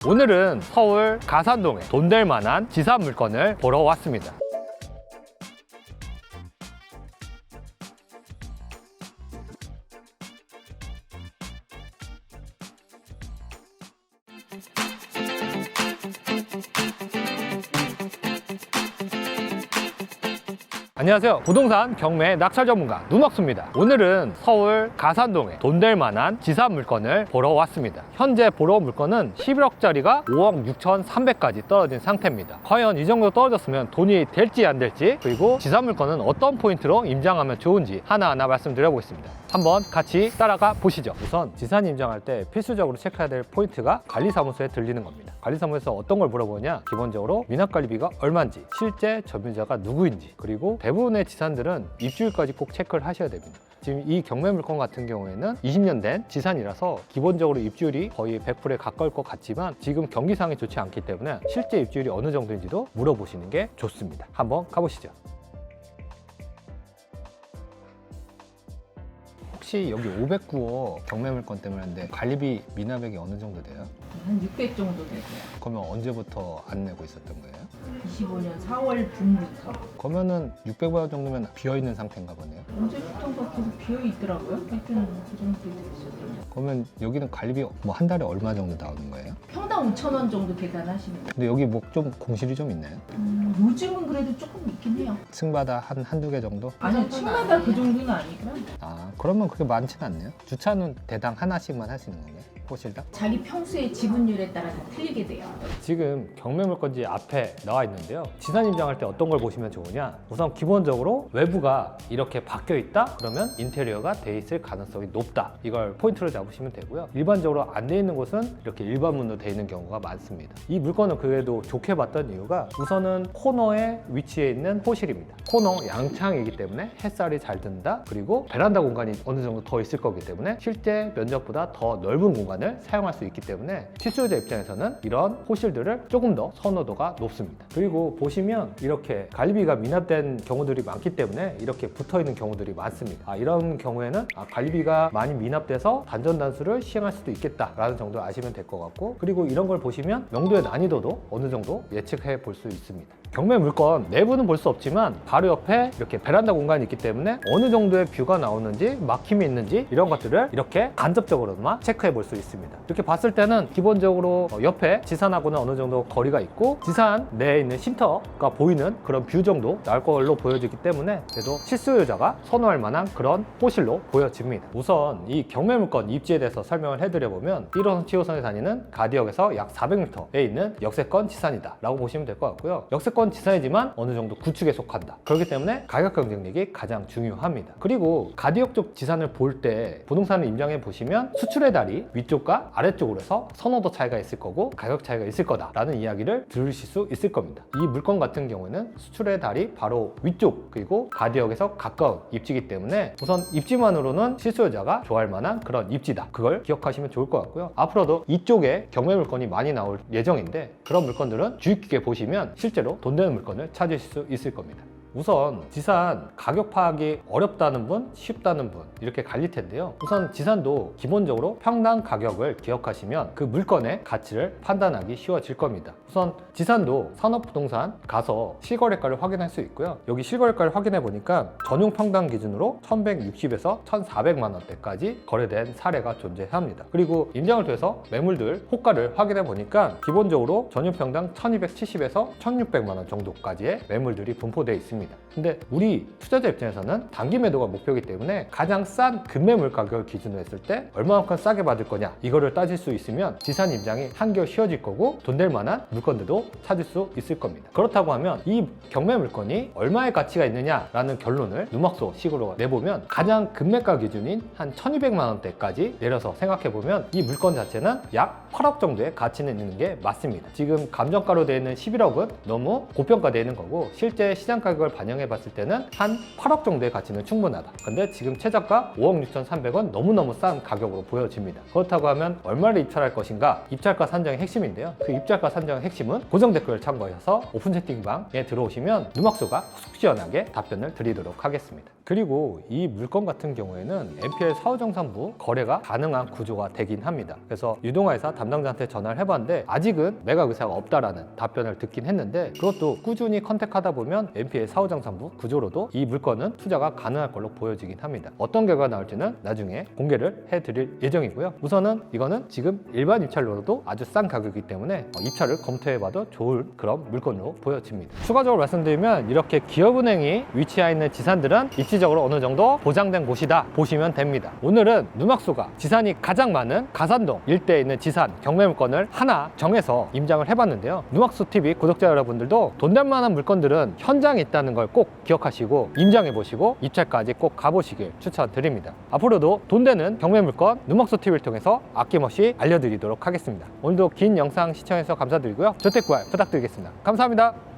오늘은 서울 가산동에 돈 될 만한 지산 물건을 보러 왔습니다. 안녕하세요. 부동산 경매 낙찰 전문가 누막수입니다. 오늘은 서울 가산동에 돈 될 만한 지산 물건을 보러 왔습니다. 현재 보러 온 물건은 11억짜리가 5억 6,300까지 떨어진 상태입니다. 과연 이 정도 떨어졌으면 돈이 될지 안 될지, 그리고 지산 물건은 어떤 포인트로 임장하면 좋은지 하나하나 말씀드려보겠습니다. 한번 같이 따라가 보시죠. 우선 지산 임장할 때 필수적으로 체크해야 될 포인트가 관리사무소에 들리는 겁니다. 관리사무소에서 어떤 걸 물어보냐, 기본적으로 미납관리비가 얼마인지, 실제 점유자가 누구인지, 그리고 대부분의 지산들은 입주일까지 꼭 체크를 하셔야 됩니다. 지금 이 경매 물건 같은 경우에는 20년 된 지산이라서 기본적으로 입주율이 거의 100%에 가까울 것 같지만 지금 경기상이 좋지 않기 때문에 실제 입주율이 어느 정도인지도 물어보시는 게 좋습니다. 한번 가보시죠. 혹시 여기 509호 경매 물건 때문에 하는데 관리비 미납액이 어느 정도 돼요? 한 600 정도 되고요. 그러면 언제부터 안 내고 있었던 거예요? 25년 4월 봄부터. 그러면은 600만 원 정도면 비어있는 상태인가 보네요. 언제부턴가 계속 비어 있더라고요. 하여튼 그 정도 됐었어요. 그러면 여기는 관리비 뭐 한 달에 얼마 정도 나오는 거예요? 평당 5,000원 정도 계산하시면 돼요. 근데 여기 뭐 좀 공실이 좀 있나요? 요즘은 그래도 조금 있긴 해요. 층마다 한두 개 정도? 아니, 층마다 그 정도는 아니고요. 아, 그러면 그렇게 많지는 않네요. 주차는 대당 하나씩만 할 수 있는 건가요? 호실당? 자기 평소의 지분율에 따라 다 틀리게 돼요. 지금 경매 물건지 앞에 나와 있는데요. 지산 임장할 때 어떤 걸 보시면 좋으냐? 우선 기본적으로 외부가 이렇게 바뀌어 있다? 그러면 인테리어가 돼 있을 가능성이 높다. 이걸 포인트로 잡으시면 되고요. 일반적으로 안 돼 있는 곳은 이렇게 일반문으로 돼 있는 경우가 많습니다. 이 물건을 그래도 좋게 봤던 이유가 우선은 코너에 위치해 있는 호실입니다. 코너 양창이기 때문에 햇살이 잘 든다. 그리고 베란다 공간이 어느 정도 더 있을 거기 때문에 실제 면적보다 더 넓은 공간을 사용할 수 있기 때문에 실수요자 입장에서는 이런 호실들을 조금 더 선호도가 높습니다. 그리고 보시면 이렇게 관리비가 미납된 경우들이 많기 때문에 이렇게 붙어있는 경우들이 많습니다. 이런 경우에는 관리비가 많이 미납돼서 단전단수를 시행할 수도 있겠다라는 정도 아시면 될 것 같고, 그리고 이런 걸 보시면 명도의 난이도도 어느 정도 예측해 볼 수 있습니다. 경매 물건 내부는 볼 수 없지만 바로 옆에 이렇게 베란다 공간이 있기 때문에 어느 정도의 뷰가 나오는지, 막힘이 있는지 이런 것들을 이렇게 간접적으로만 체크해 볼 수 있습니다. 이렇게 봤을 때는 기본적으로 옆에 지산하고는 어느 정도 거리가 있고 지산 내에 있는 쉼터가 보이는 그런 뷰 정도 나올 걸로 보여지기 때문에 그래도 실수요자가 선호할 만한 그런 호실로 보여집니다. 우선 이 경매 물건 입지에 대해서 설명을 해드려보면 1호선, 7호선에 다니는 가디역에서 약 400m에 있는 역세권 지산이다 라고 보시면 될 것 같고요. 역세권 지산이지만 어느 정도 구축에 속한다. 그렇기 때문에 가격 경쟁력이 가장 중요합니다. 그리고 가디역 쪽 지산을 볼 때 부동산을 임장해 보시면 수출의 다리 위쪽과 아래쪽으로 해서 선호도 차이가 있을 거고 가격 차이가 있을 거다라는 이야기를 들으실 수 있을 겁니다. 이 물건 같은 경우에는 수출의 다리 바로 위쪽, 그리고 가디역에서 가까운 입지이기 때문에 우선 입지만으로는 실수요자가 좋아할 만한 그런 입지다. 그걸 기억하시면 좋을 것 같고요. 앞으로도 이쪽에 경매 물건이 많이 나올 예정인데 그런 물건들은 주의 깊게 보시면 실제로 돈 되는 물건을 찾으실 수 있을 겁니다. 우선 지산 가격 파악이 어렵다는 분, 쉽다는 분 이렇게 갈릴 텐데요. 우선 지산도 기본적으로 평당 가격을 기억하시면 그 물건의 가치를 판단하기 쉬워질 겁니다. 우선 지산도 산업부동산 가서 실거래가를 확인할 수 있고요. 여기 실거래가를 확인해 보니까 전용 평당 기준으로 1160에서 1400만 원대까지 거래된 사례가 존재합니다. 그리고 임장을 통해서 매물들 호가를 확인해 보니까 기본적으로 전용 평당 1270에서 1600만 원 정도까지의 매물들이 분포되어 있습니다. 근데 우리 투자자 입장에서는 단기 매도가 목표이기 때문에 가장 싼 급매물 가격을 기준으로 했을 때 얼마만큼 싸게 받을 거냐 이거를 따질 수 있으면 지산 임장이 한결 쉬워질 거고 돈 될 만한 물건들도 찾을 수 있을 겁니다. 그렇다고 하면 이 경매 물건이 얼마의 가치가 있느냐라는 결론을 누막소 식으로 내보면 가장 급매가 기준인 한 1200만 원대까지 내려서 생각해보면 이 물건 자체는 약 8억 정도의 가치는 있는 게 맞습니다. 지금 감정가로 되어 있는 11억은 너무 고평가되어 있는 거고 실제 시장 가격을 걸 반영해 봤을 때는 한 8억 정도의 가치는 충분하다. 근데 지금 최저가 5억 6,300원 너무너무 싼 가격으로 보여집니다. 그렇다고 하면 얼마를 입찰할 것인가? 입찰가 산정의 핵심인데요. 그 입찰가 산정의 핵심은 고정 댓글을 참고해서 오픈 채팅방에 들어오시면 누막수가 속 시원하게 답변을 드리도록 하겠습니다. 그리고 이 물건 같은 경우에는 NPL 사후정산부 거래가 가능한 구조가 되긴 합니다. 그래서 유동화회사 담당자한테 전화를 해봤는데 아직은 매각 의사가 없다라는 답변을 듣긴 했는데, 그것도 꾸준히 컨택하다 보면 NPL 사후정산부 구조로도 이 물건은 투자가 가능할 걸로 보여지긴 합니다. 어떤 결과가 나올지는 나중에 공개를 해드릴 예정이고요. 우선은 이거는 지금 일반 입찰로도 아주 싼 가격이기 때문에 입찰을 검토해봐도 좋을 그런 물건으로 보여집니다. 추가적으로 말씀드리면 이렇게 기업은행이 위치해 있는 지산들은 입지적으로 어느 정도 보장된 곳이다 보시면 됩니다. 오늘은 누막수가 지산이 가장 많은 가산동 일대에 있는 지산 경매물건을 하나 정해서 임장을 해봤는데요. 누막수TV 구독자 여러분들도 돈 될 만한 물건들은 현장에 있다는 걸 꼭 기억하시고 임장해보시고 입찰까지 꼭 가보시길 추천드립니다. 앞으로도 돈 되는 경매물건 누막수TV를 통해서 아낌없이 알려드리도록 하겠습니다. 오늘도 긴 영상 시청해주셔서 감사드리고요. 조택구할 부탁드리겠습니다. 감사합니다.